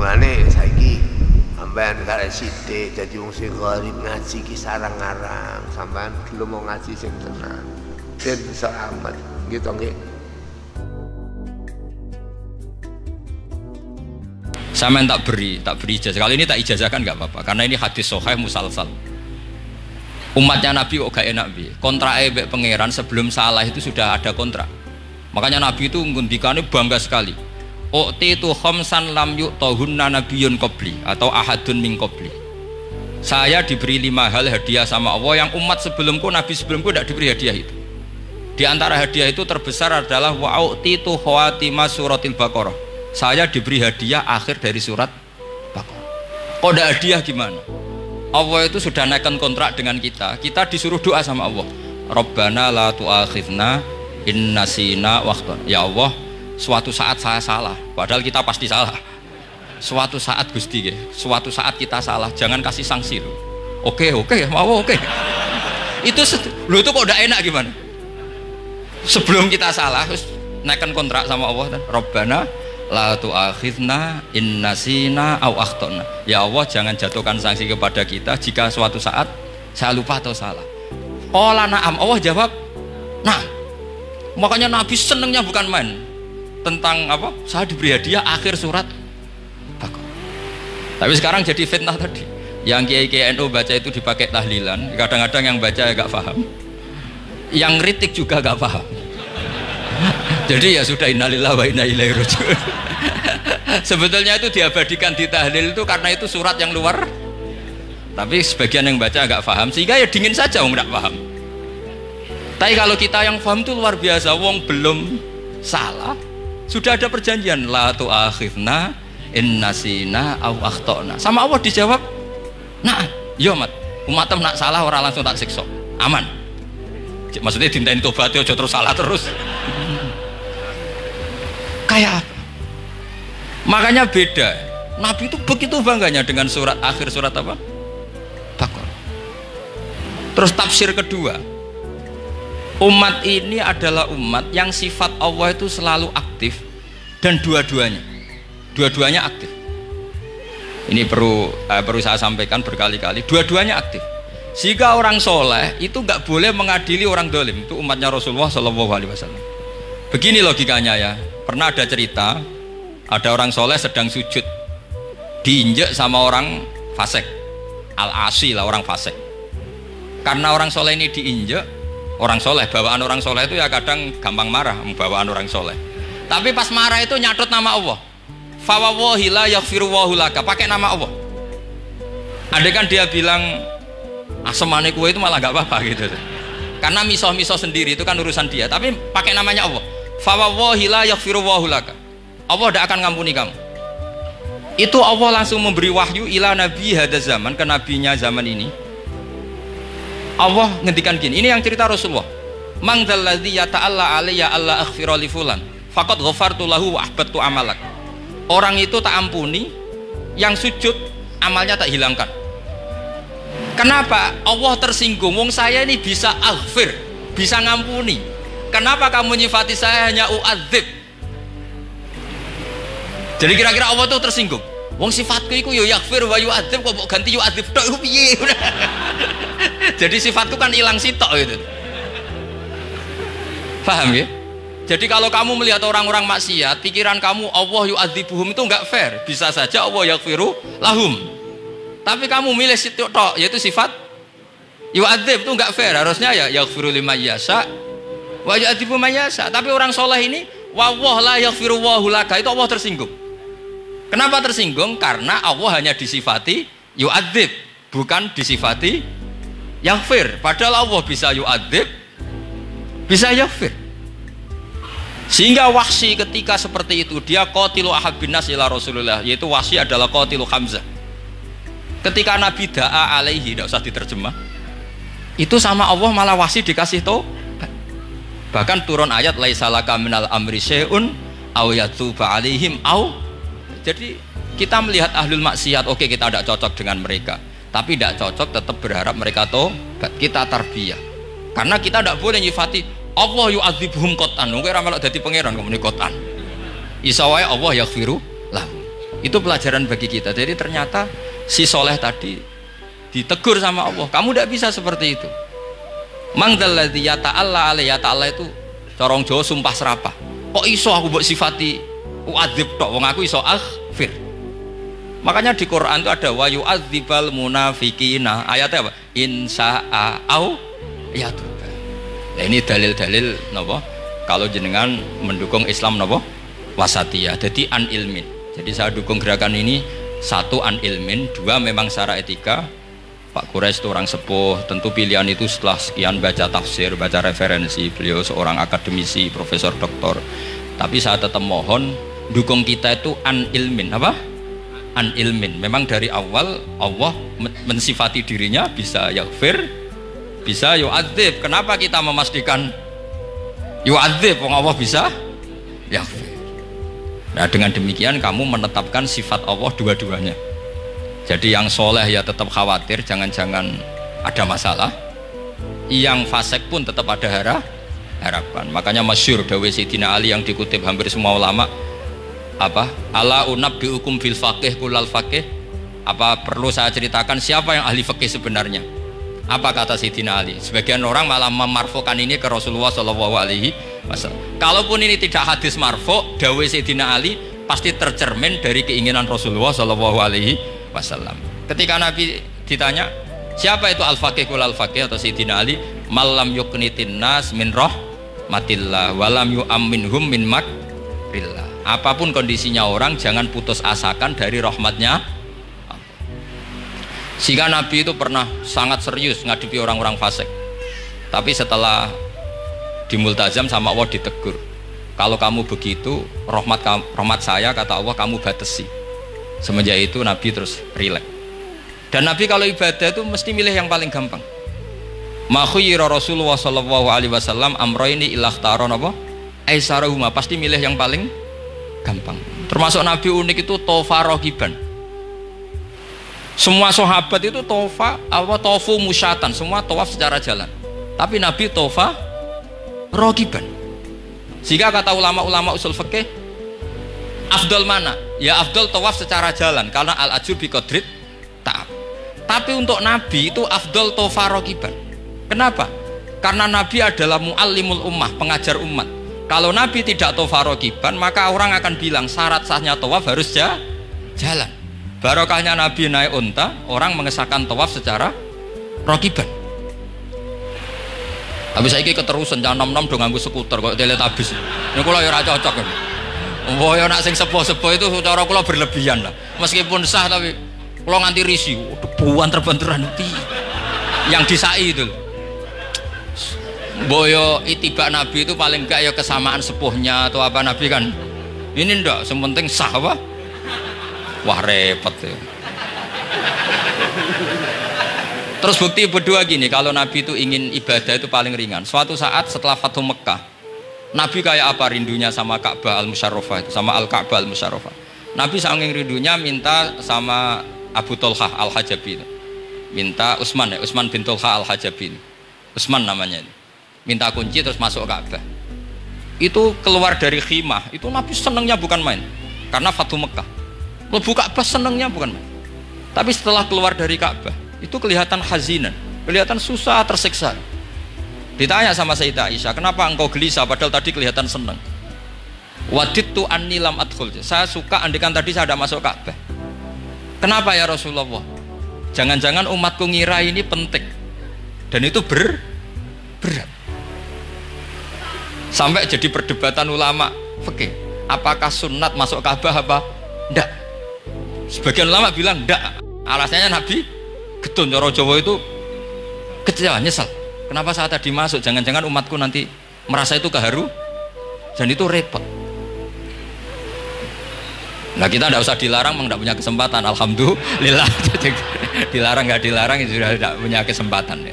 Mulane saiki sampean karek sithik dadi wong sing gharib ngaji ki sarang-arang, sampean gelem mau ngaji sing tenan. Ben bisa amat gitu nggih. Sampean tak beri ijazah. Kali ini tak ijazahkan nggak apa-apa, karena ini hadis sahih musalsal. Umatnya Nabi kok gak enak bi. Kontrak mbek pangeran sebelum salah itu sudah ada kontrak. Makanya Nabi itu ngendikane bangga sekali. U'titu khamsan lam yu'tahunna nabiyyun qabli atau ahadun min qabli. Saya diberi 5 hal hadiah sama Allah yang umat sebelumku, Nabi sebelumku tidak diberi hadiah itu. Di antara hadiah itu terbesar adalah wa'u'titu khawatima suratil Baqarah. Saya diberi hadiah akhir dari surat Baqarah. Kok ada hadiah gimana? Allah itu sudah naikkan kontrak dengan kita. Kita disuruh doa sama Allah. Rabbana la tu'akhidna in nasina waktu. Ya Allah, suatu saat saya salah. Padahal kita pasti salah. Suatu saat Gusti, suatu saat kita salah. Jangan kasih sanksi loh. Oke, mau oke. Itu lu itu kok udah enak gimana? Sebelum kita salah, terus naikkan kontrak sama Allah dan Rabbana la tu'akhidna in nasina aw akhtana. Ya Allah, jangan jatuhkan sanksi kepada kita jika suatu saat saya lupa atau salah. Qala na'am, Allah jawab nah. Makanya Nabi senengnya bukan main tentang apa? Saya diberi hadiah akhir surat Baqarah. Tapi sekarang jadi fitnah tadi. Yang kiai NU baca itu dipakai tahlilan, kadang-kadang yang baca agak paham. Yang kritik juga agak paham. Jadi ya sudah, innalillahi wa inna ilaihi raji'un. Sebetulnya itu diabadikan di tahlil itu karena itu surat yang luar. Tapi sebagian yang baca agak paham sehingga ya dingin saja wong enggak paham. Tapi kalau kita yang paham itu luar biasa, wong belum salah sudah ada perjanjian la tu'akhidna in nasina aw akhtana. Sama Allah dijawab, "Nah, yo mat, umatem nak salah ora langsung tak siksa. Aman." Maksudnya dinten tobat aja terus salah terus. Kayak apa? Makanya beda. Nabi itu begitu bangganya dengan surat akhir surat apa? Baqarah. Terus tafsir kedua, umat ini adalah umat yang sifat Allah itu selalu aktif dan dua-duanya aktif. Ini perlu saya sampaikan berkali-kali, dua-duanya aktif. Jika orang soleh itu nggak boleh mengadili orang dolim. Itu umatnya Rasulullah SAW. Begini logikanya ya. Pernah ada cerita, ada orang soleh sedang sujud, diinjek sama orang fasik, al-asi lah orang fasik. Karena orang soleh ini diinjek, orang soleh, bawaan orang soleh itu ya kadang gampang marah, bawaan orang soleh. Tapi pas marah itu nyatut nama Allah. Fawawahi la yaghfirullahu laka, pakai nama Allah. Andai kan dia bilang asemane kue itu malah gak apa-apa gitu. Karena misoh-misoh sendiri itu kan urusan dia, tapi pakai namanya Allah. Fawawahi la yaghfirullahu laka, Allah tidak akan ngampuni kamu. Itu Allah langsung memberi wahyu ila nabi hada zaman, ke nabinya zaman ini. Allah ngendikan gini, ini yang cerita Rasulullah. Man dzalladzi yata'alla alayya alla aghfira li fulan faqad ghafartu lahu wa ahbattu amalak. Orang itu tak ampuni, yang sujud amalnya tak hilangkan. Kenapa? Allah tersinggung. Wong saya ini bisa aghfir, bisa ngampuni. Kenapa kamu nyifati saya hanya u'adzib? Jadi kira-kira Allah tuh tersinggung. Wong sifatku itu yo yaghfir wa yu'adzib, kok ganti yu'adzib tok iku piye? Jadi sifatku kan hilang sitok gitu. Paham ya? Jadi kalau kamu melihat orang-orang maksiat, pikiran kamu Allah yu'adzibuhum itu enggak fair. Bisa saja Allah yaghfiru lahum. Tapi kamu milih sitok tok, yaitu sifat yu'adzib itu enggak fair. Harusnya ya yaghfiru liman yasha wa yu'adzibu man yasha. Tapi orang soleh ini wallahu la yaghfirullahu laka, itu Allah tersinggung. Kenapa tersinggung? Karena Allah hanya disifati yu'adzib, bukan disifati yaghfir. Padahal Allah bisa yu'adzib, bisa yaghfir. Sehingga Wahsy ketika seperti itu, dia qatilu ahabbin nas ila Rasulullah, yaitu Wahsy adalah qatilu Hamzah. Ketika Nabi da'a alaihi, tidak usah diterjemah, itu sama Allah malah Wahsy dikasih tobat. Bahkan turun ayat laisa laka minal amri syai'un aw yatuba alaihim aw. Jadi kita melihat ahlul maksiat, oke, kita tidak cocok dengan mereka, tapi tidak cocok tetap berharap mereka tobat. Kita tarbiyah, karena kita tidak boleh nyifati Allah yu'adzibuhum qatan. Mungkin ora melok dadi pangeran kamu ni qatan. Isa wae Allah yaghfiru lah. Itu pelajaran bagi kita. Jadi ternyata si soleh tadi ditegur sama Allah, kamu tidak bisa seperti itu. Mangdalladzi yata'alla alaihi, yata'alla itu corong Jawa sumpah serapah. Kok iso aku mbok sifati uadzib tok, wong aku iso aghfir. Makanya di Quran itu ada wa yu'adzibal munafiqina. Ayatnya apa? Insya'a au yatuba. Nah, ini dalil-dalil napa? Kalau jenengan mendukung Islam napa? Wasatiyah. Jadi an ilmin. Jadi saya dukung gerakan ini, satu an ilmin, dua memang secara etika. Pak Quraisy itu orang sepuh, tentu pilihan itu setelah sekian baca tafsir, baca referensi, beliau seorang akademisi, profesor, doktor. Tapi saya tetap mohon dukung kita itu an ilmin, apa? An ilmin. Memang dari awal Allah mensifati dirinya bisa yaghfir, bisa yu'adzib. Kenapa kita memastikan yu'adzib? Wong Allah bisa yaghfir. Nah, dengan demikian kamu menetapkan sifat Allah dua-duanya. Jadi yang soleh ya tetap khawatir jangan-jangan ada masalah, yang fasik pun tetap ada harapan. Makanya masyhur dawuh Sayyidina Ali yang dikutip hampir semua ulama, apa? Ala unabbiukum fil faqih kulal faqih. Apa perlu saya ceritakan siapa yang ahli fikih sebenarnya? Apa kata Sayyidina Ali? Sebagian orang malah memarfukan ini ke Rasulullah Shallallahu Alaihi Wasallam. Kalaupun ini tidak hadis marfu, dawuh Sayyidina Ali pasti tercermin dari keinginan Rasulullah Shallallahu Alaihi Wasallam. Ketika Nabi ditanya siapa itu al-faqih kulal faqih atau Sayyidina Ali, malam yuknitin nas min rahmatillah walam yu'amminhum min makrillah. Apapun kondisinya orang jangan putus asakan dari rahmatnya. Sehingga Nabi itu pernah sangat serius ngadepi orang-orang fasik. Tapi setelah dimultazam sama Allah ditegur, kalau kamu begitu rahmat saya kata Allah kamu batasi. Semenjak itu Nabi terus rileks. Dan Nabi kalau ibadah itu mesti milih yang paling gampang. Ma khayyara Rasulullah sallallahu alaihi wasallam amrayni illa ikhtara napa? Aisarahuma, pasti milih yang paling gampang. Termasuk Nabi unik itu tofa rogiban. Semua sahabat itu tofu musyatan, semua tawaf secara jalan. Tapi Nabi tofa rogiban. Sehingga kata ulama-ulama usul fikih, afdal mana? Ya afdal tawaf secara jalan karena al-ajur bi qadrit ta'ab. Tapi untuk Nabi itu afdal tofa rogiban. Kenapa? Karena Nabi adalah muallimul ummah, pengajar umat. Kalau Nabi tidak tofa rogiban, maka orang akan bilang syarat sahnya tawaf harus jalan. Barokahnya Nabi naik unta, orang mengesahkan tawaf secara rogiban. Tapi saya ini keterusan, jangan nom-nom dong nganggu skuter kok teletabis. Ini kalau ya cocok kan. Wah, ya nak sing sepo-sepo itu cara kula berlebihan lah. Meskipun sah tapi kula nganti risih, debuan terbenturan yang disai itu. Boyo itibak Nabi itu paling enggak ya kesamaan sepuhnya atau apa Nabi kan. Ini ndak, sementing sah apa? Wah repot ya. Terus bukti berdua gini, kalau Nabi itu ingin ibadah itu paling ringan. Suatu saat setelah Fathu Mekah, Nabi kayak apa rindunya sama Ka'bah al-Musyarrafah itu, sama Al-Ka'bah al-Musyarrafah. Nabi saking rindunya minta sama Abu Tolhah al-Hajabi itu. Minta Utsman bin Tolhah al-Hajabi. Utsman namanya itu. Minta kunci terus masuk Ka'bah. Itu keluar dari khimah, itu Nabi senengnya bukan main. Karena Fathu Mekah. Lebu Ka'bah senengnya bukan main. Tapi setelah keluar dari Ka'bah, itu kelihatan hazinan, kelihatan susah, tersiksa. Ditanya sama Sayyidah Aisyah, kenapa engkau gelisah padahal tadi kelihatan senang? Wadidtu anni lam adkhul. Saya suka andikan tadi saya ada masuk Ka'bah. Kenapa ya Rasulullah? Jangan-jangan umatku ngira ini penting. Dan itu berat. Sampai jadi perdebatan ulama fikih. Apakah sunat masuk Ka'bah apa? Enggak. Sebagian ulama bilang enggak. Alasannya Nabi getun cara Jawa itu kecewa, nyesal. Kenapa saat tadi masuk? Jangan-jangan umatku nanti merasa itu keharu dan itu repot. Nah kita tidak usah dilarang, memang tidak punya kesempatan. Alhamdulillah. Dilarang nggak dilarang, sudah tidak punya kesempatan.